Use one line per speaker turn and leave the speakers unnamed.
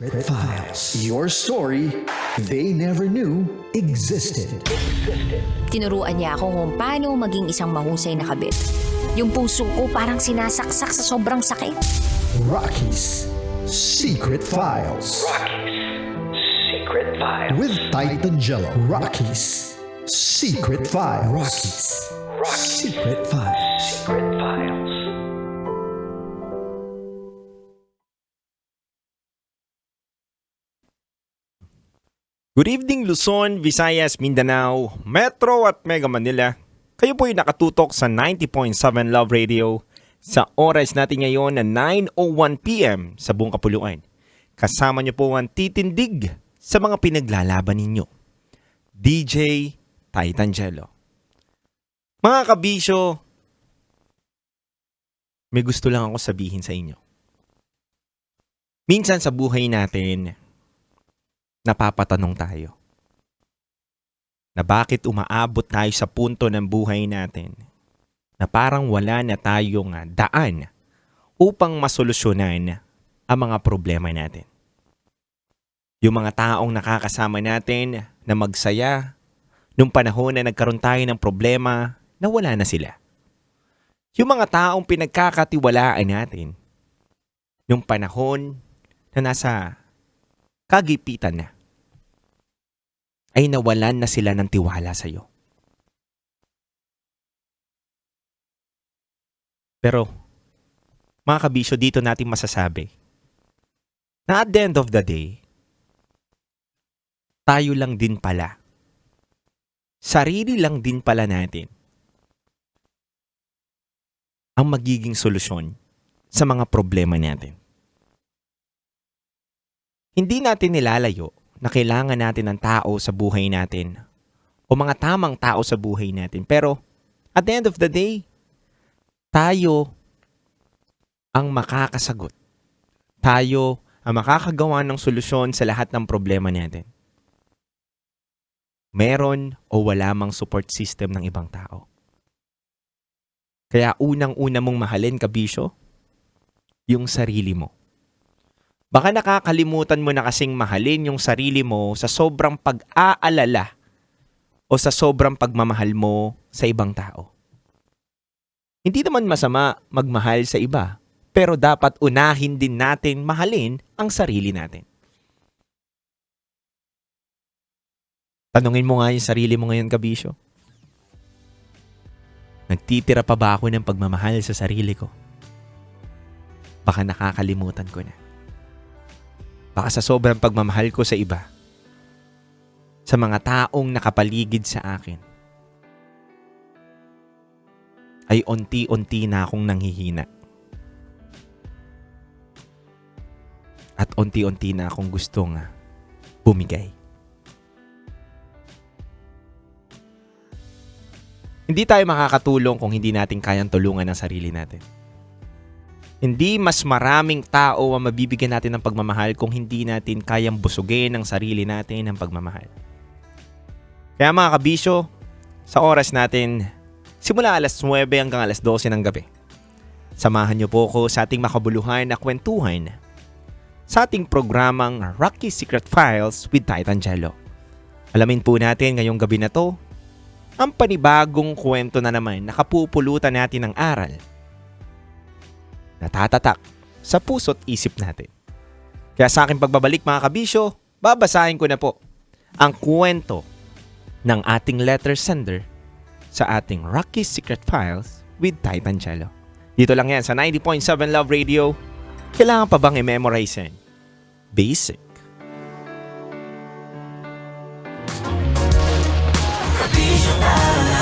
Secret Files. Your story they never knew existed.
Tinuruan niya ako kung paano maging isang mahusay na kabit. Yung puso ko parang sinasaksak sa sobrang sakit.
Rocky's Secret Files.
Secret Files.
With Titan Jello. Rocky's Secret Files. Rocky's Secret Files.
Secret Files.
Good evening Luzon, Visayas, Mindanao, Metro at Mega Manila. Kayo po'y nakatutok sa 90.7 Love Radio sa oras natin ngayon na 9:01 PM sa buong kapuluan. Kasama niyo po ang titindig sa mga pinaglalaban ninyo. DJ Titan Jello. Mga kabisyo, may gusto lang ako sabihin sa inyo. Minsan sa buhay natin, napapatanong tayo na bakit umaabot tayo sa punto ng buhay natin na parang wala na tayong daan upang masolusyonan ang mga problema natin. Yung mga taong nakakasama natin na magsaya nung panahon na nagkaroon tayo ng problema na wala na sila. Yung mga taong pinagkakatiwalaan natin nung panahon na nasa kagipitan na, ay nawalan na sila ng tiwala sa iyo. Pero, mga kabisyo, dito natin masasabi na at the end of the day, tayo lang din pala. Sarili lang din pala natin ang magiging solusyon sa mga problema natin. Hindi natin nilalayo na kailangan natin ng tao sa buhay natin o mga tamang tao sa buhay natin. Pero at the end of the day, tayo ang makakasagot. Tayo ang makakagawa ng solusyon sa lahat ng problema natin. Meron o wala mang support system ng ibang tao. Kaya unang-una mong mahalin, kabisyo, yung sarili mo. Baka nakakalimutan mo na kasing mahalin yung sarili mo sa sobrang pag-aalala o sa sobrang pagmamahal mo sa ibang tao. Hindi naman masama magmahal sa iba, pero dapat unahin din natin mahalin ang sarili natin. Tanungin mo nga yung sarili mo ngayon, kabisyo. Nagtitira pa ba ako ng pagmamahal sa sarili ko? Baka nakakalimutan ko na. Baka sa sobrang pagmamahal ko sa iba, sa mga taong nakapaligid sa akin, ay unti-unti na akong nanghihina. At unti-unti na akong gustong bumigay. Hindi tayo makakatulong kung hindi natin kayang tulungan ang sarili natin. Hindi mas maraming tao ang mabibigyan natin ng pagmamahal kung hindi natin kayang busugin ang sarili natin ng pagmamahal. Kaya mga kabisyo, sa oras natin, simula alas 9 hanggang alas 12 ng gabi, samahan niyo po ko sa ating makabuluhan na kwentuhan sa ating programang Rocky's Secret Files with Titan Jello. Alamin po natin ngayong gabi na to ang panibagong kwento na naman na kapupulutan natin ng aral natatatak sa puso't isip natin. Kaya sa aking pagbabalik mga kabisyo, babasahin ko na po ang kwento ng ating letter sender sa ating Rocky's Secret Files with Titan Jello. Dito lang yan sa 90.7 Love Radio. Kailangan pa bang i-memorize yan? Basic.
Vision